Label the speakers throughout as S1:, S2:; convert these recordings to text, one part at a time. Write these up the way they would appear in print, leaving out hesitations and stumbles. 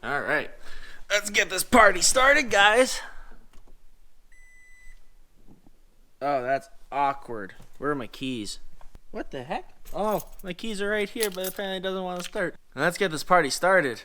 S1: All right, let's get this party started, guys. Oh, that's awkward. Where are my keys? What the heck? Oh, my keys are right here, but apparently it doesn't want to start. Let's get this party started.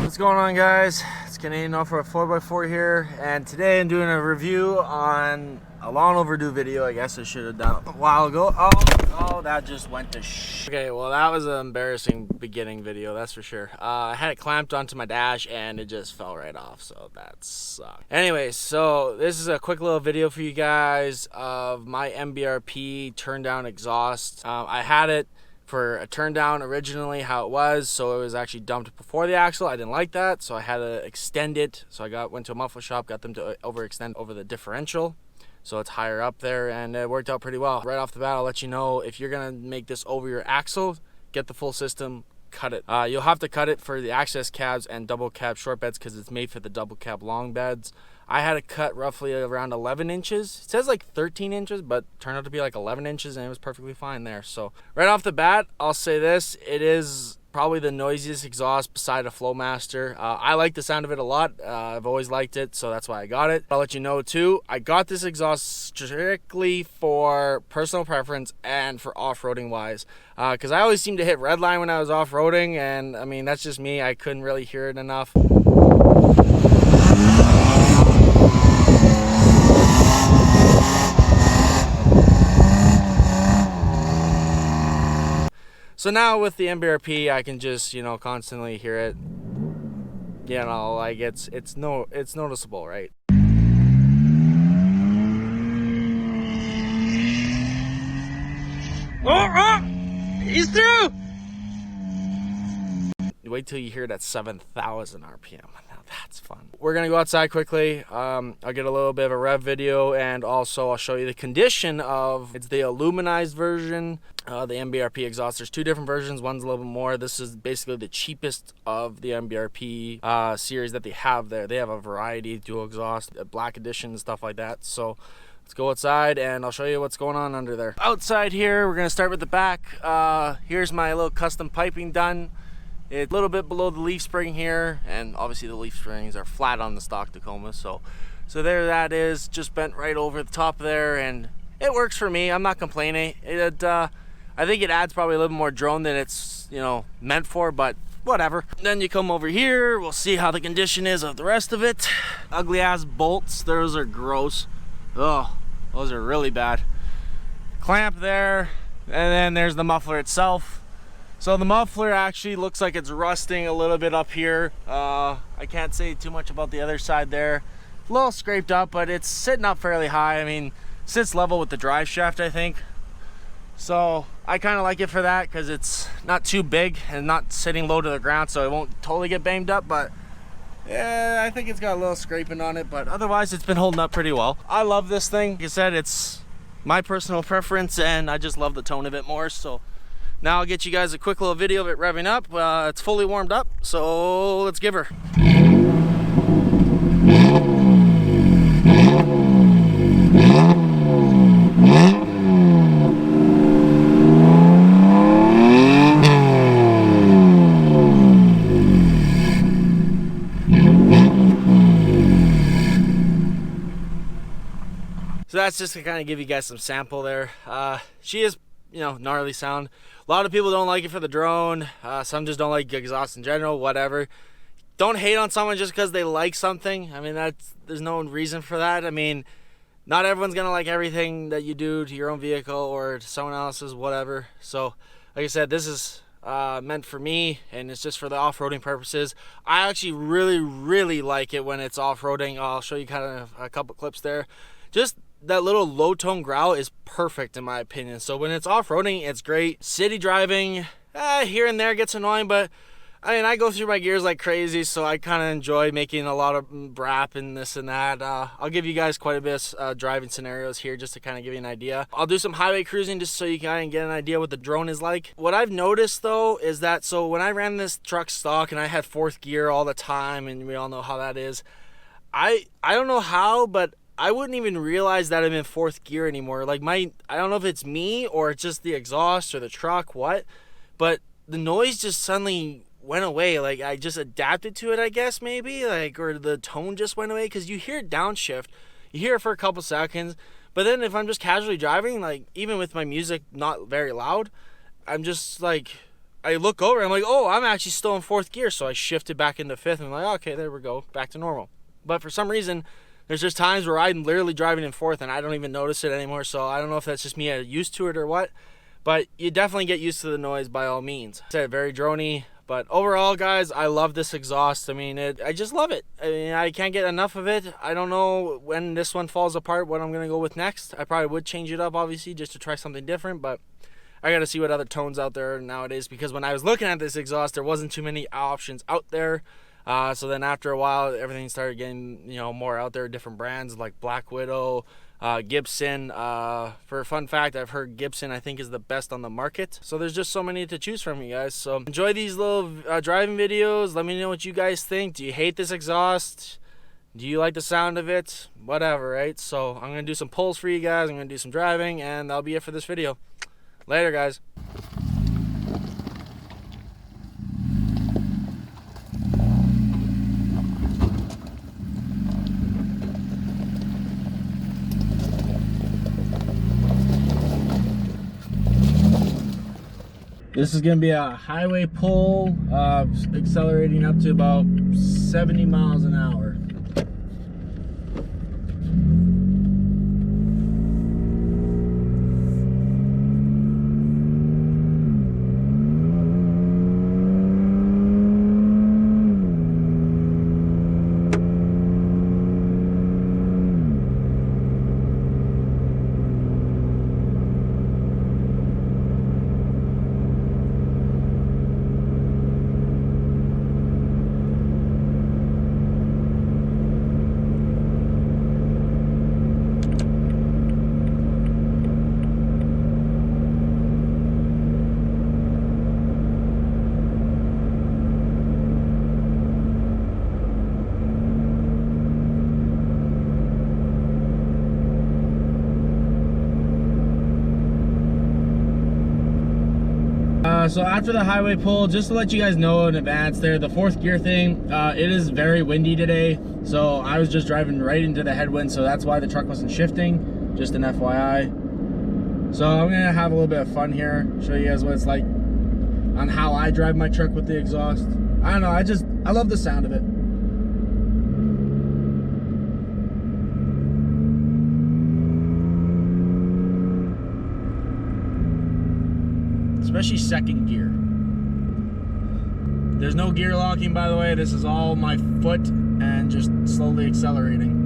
S1: What's going on, guys? It's Canadian Off-Road 4x4 here, and today I'm doing a review on a long overdue video. I guess I should have done it a while ago. Oh, that just went to sh. Okay, well, that was an embarrassing beginning video, that's for sure. I had it clamped onto my dash and it just fell right off, so that sucked. Anyway, so this is a quick little video for you guys of my Mbrp TurnDown exhaust. I had it for a TurnDown originally, how it was, so it was actually dumped before the axle. I didn't like that, so I had to extend it. So I went to a muffler shop, got them to overextend over the differential, so it's higher up there, and it worked out pretty well. Right off the bat, I'll let you know, if you're gonna make this over your axle, get the full system, cut it. You'll have to cut it for the access cabs and double cab short beds because it's made for the double cab long beds. I had it cut roughly around 11 inches. It says like 13 inches, but turned out to be like 11 inches, and it was perfectly fine there. So right off the bat, I'll say this: it is probably the noisiest exhaust beside a Flowmaster. I like the sound of it a lot. I've always liked it, so that's why I got it. I'll let you know too, I got this exhaust strictly for personal preference and for off-roading wise, because I always seem to hit redline when I was off-roading, and I mean, that's just me. I couldn't really hear it enough. So now with the Mbrp, I can just, constantly hear it. Like it's noticeable, right? Oh, he's through! Wait till you hear that 7,000 RPM. Now that's fun. We're gonna go outside quickly. I'll get a little bit of a rev video, and also I'll show you the condition of, it's the aluminized version, the Mbrp exhaust. There's two different versions. One's a little bit more. This is basically the cheapest of the Mbrp series that they have there. They have a variety, dual exhaust, black edition, and stuff like that. So let's go outside and I'll show you what's going on under there. Outside here, we're gonna start with the back. Here's my little custom piping done. It's a little bit below the leaf spring here, and obviously the leaf springs are flat on the stock Tacoma, so there that is, just bent right over the top there, and it works for me. I'm not complaining. I think it adds probably a little more drone than it's meant for, but whatever. Then you come over here, we'll see how the condition is of the rest of it. Ugly ass bolts, those are gross. Oh, those are really bad. Clamp there, and then there's the muffler itself. So the muffler actually looks like it's rusting a little bit up here. I can't say too much about the other side there. A little scraped up, but it's sitting up fairly high. I mean, sits level with the drive shaft, I think. So I kind of like it for that, because it's not too big and not sitting low to the ground, so it won't totally get banged up. But yeah, I think it's got a little scraping on it, but otherwise it's been holding up pretty well. I love this thing. Like I said, it's my personal preference, and I just love the tone of it more. So now I'll get you guys a quick little video of it revving up. It's fully warmed up, so let's give her. So that's just to kind of give you guys some sample there. She is, gnarly sound. A lot of people don't like it for the drone. Some just don't like exhaust in general, whatever. Don't hate on someone just because they like something. I mean, there's no reason for that. I mean, not everyone's gonna like everything that you do to your own vehicle or to someone else's, whatever. So like I said, this is meant for me, and it's just for the off-roading purposes. I actually really like it when it's off-roading. I'll show you kind of a couple clips there. Just that little low tone growl is perfect in my opinion. So when it's off-roading, it's great. City driving, here and there gets annoying, but I mean, I go through my gears like crazy, so I kind of enjoy making a lot of Mbrp and this and that. I'll give you guys quite a bit of driving scenarios here just to kind of give you an idea. I'll do some highway cruising just so you can get an idea what the drone is like. What I've noticed though is that, so when I ran this truck stock and I had fourth gear all the time, and we all know how that is, I don't know how, but I wouldn't even realize that I'm in fourth gear anymore. Like I don't know if it's me or it's just the exhaust or the truck, but the noise just suddenly went away. Like I just adapted to it, I guess, maybe, like, or the tone just went away, because you hear it downshift, you hear it for a couple seconds, but then if I'm just casually driving, like even with my music not very loud, I'm just like, I look over and I'm like, oh, I'm actually still in fourth gear, so I shifted back into fifth and I'm like, okay, there we go, back to normal. But for some reason there's just times where I'm literally driving in fourth and I don't even notice it anymore. So I don't know if that's just me used to it or what, but you definitely get used to the noise by all means. I said, very droney. But overall, guys, I love this exhaust. I mean, I just love it. I mean, I can't get enough of it. I don't know when this one falls apart what I'm going to go with next. I probably would change it up, obviously, just to try something different. But I got to see what other tones out there nowadays, because when I was looking at this exhaust, there wasn't too many options out there. So then after a while, everything started getting, more out there, different brands like Black Widow, Gibson. For a fun fact, I've heard Gibson, I think, is the best on the market. So there's just so many to choose from, you guys. So enjoy these little driving videos. Let me know what you guys think. Do you hate this exhaust? Do you like the sound of it? Whatever, right? So I'm going to do some pulls for you guys. I'm going to do some driving, and that'll be it for this video. Later, guys. This is going to be a highway pull, accelerating up to about 70 miles an hour. So after the highway pull, just to let you guys know in advance there, the fourth gear thing, it is very windy today. So I was just driving right into the headwind, so that's why the truck wasn't shifting, just an FYI. So I'm gonna have a little bit of fun here, show you guys what it's like on how I drive my truck with the exhaust. I don't know, I love the sound of it. Especially second gear. There's no gear locking, by the way. This is all my foot and just slowly accelerating.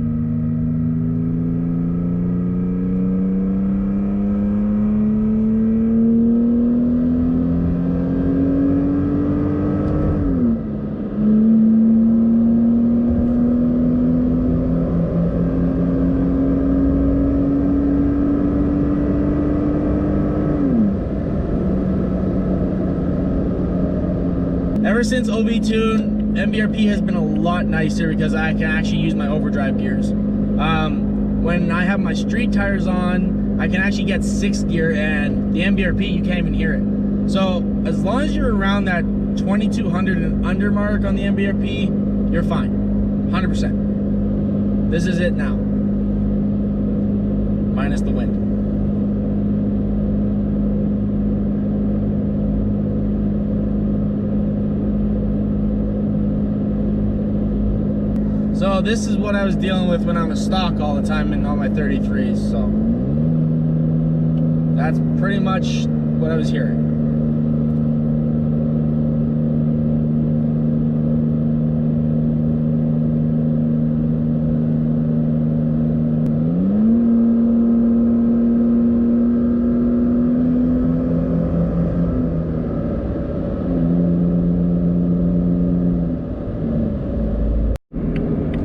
S1: Ever since OB-Tune, Mbrp has been a lot nicer because I can actually use my overdrive gears. When I have my street tires on, I can actually get 6th gear, and the Mbrp, you can't even hear it. So as long as you're around that 2200 and under mark on the Mbrp, you're fine, 100%. This is it now, minus the wind. So this is what I was dealing with when I was stock all the time in all my 33s. So that's pretty much what I was hearing.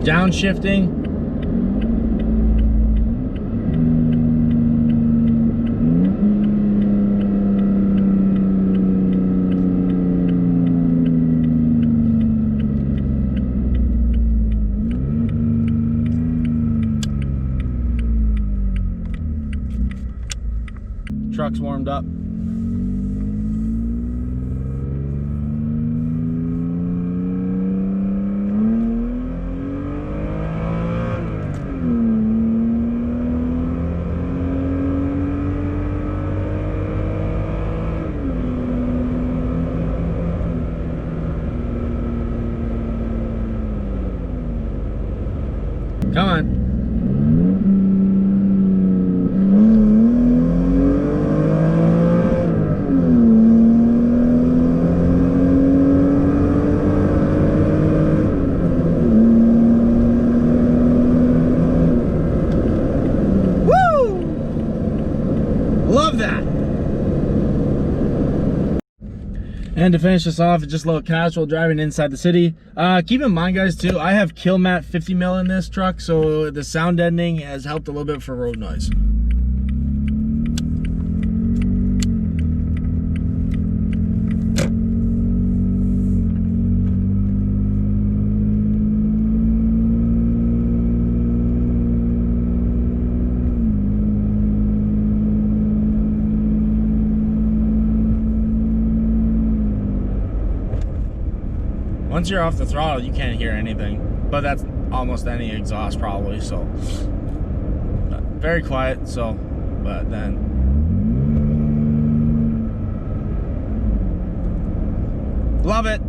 S1: Downshifting. Truck's warmed up. Come on. Love that. And to finish this off, it's just a little casual driving inside the city. Keep in mind, guys, too, I have Killmat 50 mil in this truck, so the sound deadening has helped a little bit for road noise. Once you're off the throttle, you can't hear anything, but that's almost any exhaust probably, so very quiet. So, but then love it.